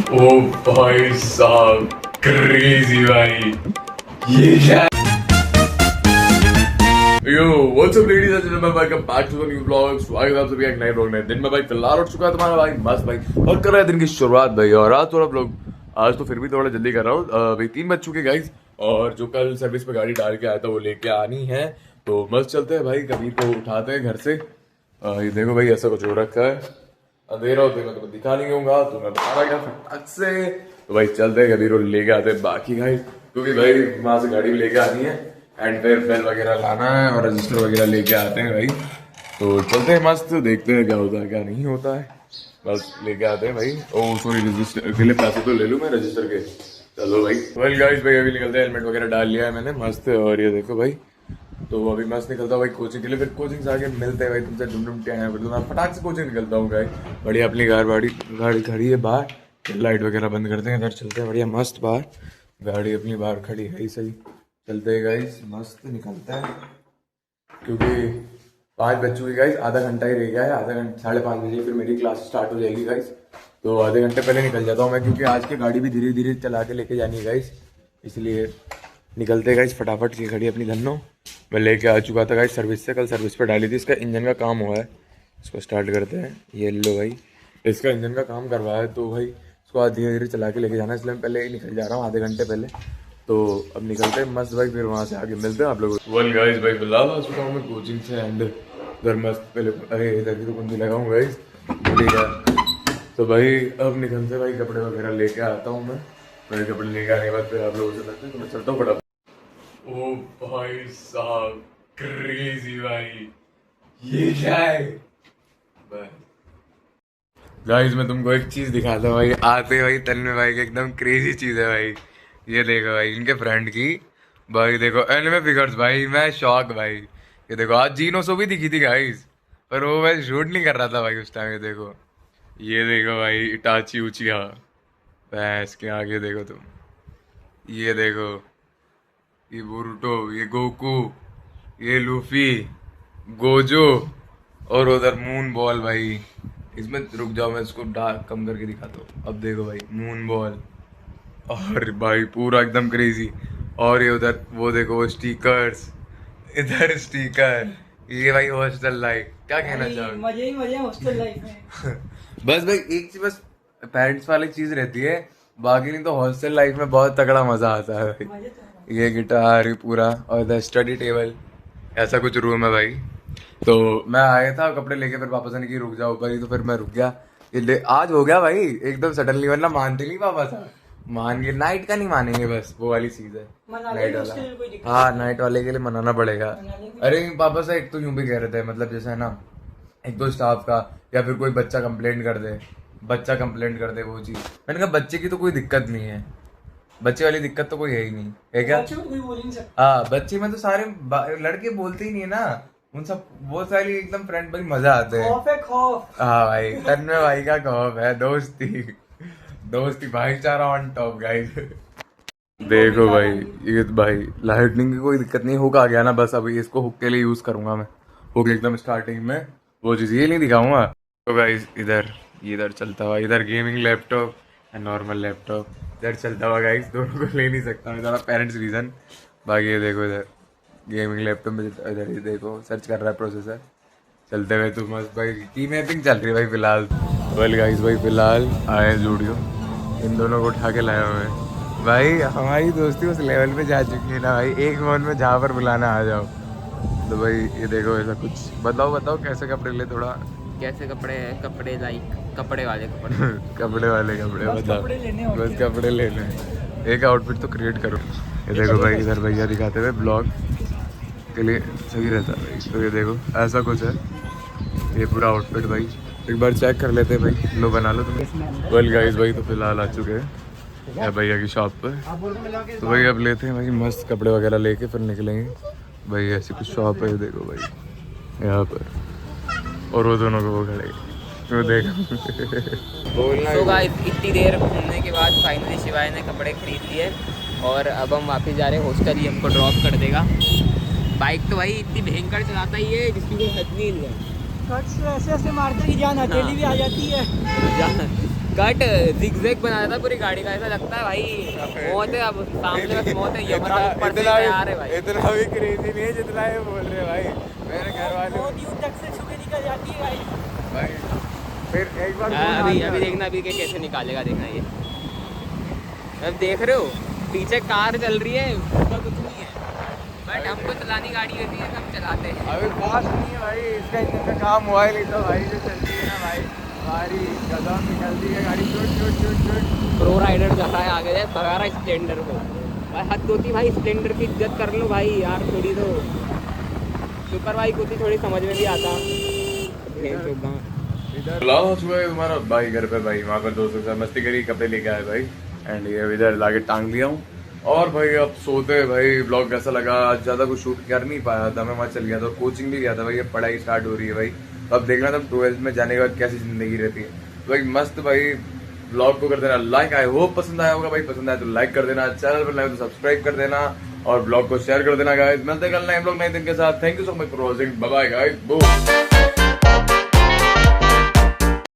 ओ भाई साहब क्रेजी भाई ये क्या yo what's up ladies and gentleman welcome back to the new vlog. स्वागत है आप सभी का एक नए व्लॉग में। दिन में भाई फिलहाल उठ चुका है तुम्हारा भाई मस्त भाई और कर रहा है दिन की शुरुआत भाई। और आज थोड़ा व्लॉग आज तो फिर भी थोड़ा जल्दी कर रहा हूँ भाई 3 बज चुके गाइस। और जो कल सर्विस पे गाड़ी डाल के आया था वो लेके आनी है तो मस्त चलते हैं भाई। कभी तो उठाते हैं घर से। ये देखो भाई ऐसा कुछ हो रखा है। अंधेरा होते मैं तुम्हें दिखा नहीं दूंगा तो मैं बता रहा क्या फटाक से। तो भाई चलते हैं कभी लेके आते हैं बाकी गाइस क्योंकि भाई वहां से गाड़ी भी लेके आनी है एंड फिर बेल वगैरह लाना है और रजिस्टर वगैरह लेके आते हैं भाई। तो चलते हैं मस्त देखते हैं क्या होता है क्या नहीं होता है। बस लेके आते हैं भाई। ओ सॉरी रजिस्टर के लिए पैसे तो ले लूँ मैं रजिस्टर के। चलो भाई वेल गाइस भाई अभी निकलते हैं। हेलमेट वगैरह डाल लिया है मैंने मस्त। और ये देखो भाई तो अभी मस्त निकलता हूँ भाई कोचिंग के लिए। फिर कोचिंग से आके मिलते हैं भाई तुमसे ढूंढते हैं। फिर तो मैं फटाक से कोचिंग निकलता हूँ गाइस। बढ़िया अपनी गाड़ी खड़ी है बाहर। लाइट वगैरह बंद करते हैं इधर चलते हैं बढ़िया मस्त बाहर। गाड़ी अपनी बाहर खड़ी है ही सही। चलते हैं गाइस मस्त निकलते हैं क्योंकि 5 बज चुके गाइस। आधा घंटा ही रह गया है। आधा घंटा 5:30 बजे फिर मेरी क्लास स्टार्ट हो जाएगी गाइस। तो आधे घंटे पहले निकल जाता हूँ मैं क्योंकि आज की गाड़ी भी धीरे धीरे चला के लेके जानी है गाइस। इसलिए निकलते गाइस फटाफट की खड़ी अपनी धन्नो। मैं लेके आ चुका था गाइस सर्विस से। कल सर्विस पे डाली थी। इसका इंजन का काम हुआ है। इसको स्टार्ट करते हैं। ये लो भाई इसका इंजन का काम करवाया है तो भाई इसको आज धीरे धीरे चला के लेके जाना है। इसलिए मैं पहले ही निकल जा रहा हूँ आधे घंटे पहले। तो अब निकलते हैं मस्त भाई। फिर वहाँ से आगे मिलते हैं आप लोगों को। वन गाइस भाई फिलहाल आ चुका हूँ मैं कोचिंग से एंड इधर मस्त पहले अरे इधर की तो कुंजी लगाऊँ गाइस भूल गया। तो भाई अब निकलते भाई कपड़े वगैरह लेके आता हूँ मैं। मेरे कपड़े लेके आने के बाद फिर आप लोगों से मिलते हैं। तो मैं चलता हूँ फटाफट। ओ भाई साहब क्रेजी भाई ये क्या है गाइस। मैं तुमको एक चीज दिखाता हूँ भाई। आते भाई तन्मय भाई की एकदम क्रेजी चीज है भाई। ये देखो भाई इनके फ्रेंड की भाई देखो एनिमे फिगर्स भाई। मैं शॉक भाई। ये देखो आज जीनो सो भी दिखी थी गाइस पर वो मैं शूट नहीं कर रहा था भाई उस टाइम। ये देखो भाई इटाची उचिया भैंस के आगे देखो तुम। ये देखो ये बोरुटो ये गोकू ये लूफी गोजो और उधर मून बॉल भाई। इसमें रुक जाओ मैं इसको डार्क कम करके दिखाता हूँ। अब देखो भाई मून बॉल और भाई पूरा एकदम क्रेजी। और ये उधर वो देखो वो स्टिकर्स इधर स्टिकर। ये भाई हॉस्टल लाइफ क्या कहना चाहोगे। मजे ही मजे हॉस्टल लाइफ में। बस भाई एक चीज बस पेरेंट्स वाली चीज रहती है बाकी नहीं तो हॉस्टल लाइफ में बहुत तगड़ा मजा आता है भाई। ये गिटार पूरा और इधर स्टडी टेबल ऐसा कुछ रूम है भाई। तो मैं आया था कपड़े लेके फिर वापस आने की रुक जाओ ऊपर ही तो फिर मैं रुक गया। आज हो गया भाई एकदम सडनली वरना मानते नहीं पापा था। मान गए नाइट का नहीं मानेंगे बस वो वाली चीज है नाइट वाला। हाँ नाइट वाले के लिए मनाना पड़ेगा। अरे पापा से एक तो यूं भी कह रहे थे मतलब जैसे है ना एक दो स्टाफ का या फिर कोई बच्चा कंप्लेंट कर दे वो चीज। मैंने कहा बच्चे की तो कोई दिक्कत नहीं है। बच्चे वाली दिक्कत तो कोई है ही नहीं है क्या। हाँ बच्चे में तो सारे लड़के बोलते ही नहीं है ना उन सब वो सारी एकदम फ्रेंड भाई मजा आते हैं। हाँ भाई तन्मय भाई का खौफ है दोस्ती भाईचारा ऑन टॉप गाइस। देखो भाई ये भाई लाइटनिंग की कोई दिक्कत नहीं। हुक आ गया ना बस अभी इसको हुक के लिए यूज करूंगा मैं। हुक एकदम स्टार्टिंग में वो चीज ये नहीं दिखाऊंगा। तो गाइस इधर चलता हुआ इधर gaming laptop and normal laptop इधर चलता हुआ गाइस। दोनों को ले नहीं सकता मैं ज़रा पेरेंट्स रीजन। बाकी ये देखो इधर गेमिंग लैपटॉप में इधर ही देखो सर्च कर रहा है प्रोसेसर। चलते हुए तो मस्त भाई की मैपिंग चल रही है भाई फिलहाल। वेल गाइस भाई फिलहाल आए जूडियो इन दोनों को उठा के लाए हुए हैं भाई। हमारी दोस्ती उस लेवल पे जा चुकी है ना भाई एक फोन में जहाँ पर बुलाना आ जाओ। तो भाई ये देखो ऐसा कुछ बताओ कैसे कपड़े ले थोड़ा कैसे कपड़े हैं कपड़े लाइक कपड़े वाले कपड़े बताओ बस कपड़े लेने हैं। एक आउटफिट तो क्रिएट करो। ये देखो भाई इधर भैया दिखाते हुए ब्लॉग के लिए सही रहता है भाई। तो ये देखो ऐसा कुछ है ये पूरा आउटफिट भाई। एक बार चेक कर लेते हैं भाई लो बना लो तुम्हें। वेल गाइस भाई तो फिलहाल आ चुके हैं भैया की शॉप पर। तो भाई अब लेते हैं भाई मस्त कपड़े वगैरह लेके फिर निकलेंगे भाई। ऐसी कुछ शॉप है देखो भाई यहाँ पर और वो दोनों को वो खड़े तो देखो बोलना। तो गाइस इतनी देर घूमने के बाद फाइनली शिवाय ने कपड़े खरीद लिए और अब हम वापस जा रहे हैं हॉस्टल। ही हमको ड्रॉप कर देगा। बाइक तो भाई इतनी भयंकर चलाता ही है जिसकी कोई हद नहीं है। ऐसे मारते कि जान हथेली भी आ जाती है। कट जिगजैग बनाया था पूरी गाड़ी का, ऐसा लगता है भाई मौत है, अब सामने बस मौत है, यमराज ऊपर से तैयार है भाई। इतना भी क्रेजी नहीं है जितना ये बोल रहे भाई मेरे घर वाले। बहुत यूं तक से छुपे निकल जाती है भाई। फिर एक बार अभी देखना, अभी के कैसे निकालेगा, देखना ये। अब देख रहे हो पीछे कार चल रही है, उसका कुछ नहीं है, बट हमको चलानी गाड़ी होती है, हम चलाते हैं। अभी फास्ट नहीं है भाई, इसका इंजन का काम हुआ ही नहीं तो भाई जो चलती है ना भाई, हमारी गजब निकलती है गाड़ी, छुट। प्रो राइडर जैसा है, आगे जाए भगा रहा स्प्लेंडर को भाई, हद होती भाई, स्प्लेंडर की इज्जत कर लो भाई यार थोड़ी तो। सुपर बाइक होती थोड़ी समझ में भी आता। ला चुका है तुम्हारा भाई घर पे भाई, वहाँ पर दोस्तों के साथ मस्ती करी, कपड़े लेके आए भाई, एंड ये इधर लाके टांग लिया हूँ। और भाई अब सोते हैं भाई। ब्लॉग कैसा लगा? आज ज्यादा कुछ शूट कर नहीं पाया था, मैं वहाँ चल गया था, कोचिंग भी गया था भाई, अब पढ़ाई स्टार्ट हो रही है भाई। अब देखना था 12th में जाने के बाद कैसी जिंदगी रहती है। तो भाई मस्त भाई, ब्लॉग को कर देना लाइक, आई होप पसंद आया होगा भाई, पसंद आया तो लाइक कर देना, चैनल पर नए तो सब्सक्राइब कर देना, और ब्लॉग को शेयर कर देना गाइस। मिलते हैं कल नए ब्लॉग नए दिन के साथ। Thank you so much for watching, bye bye guys.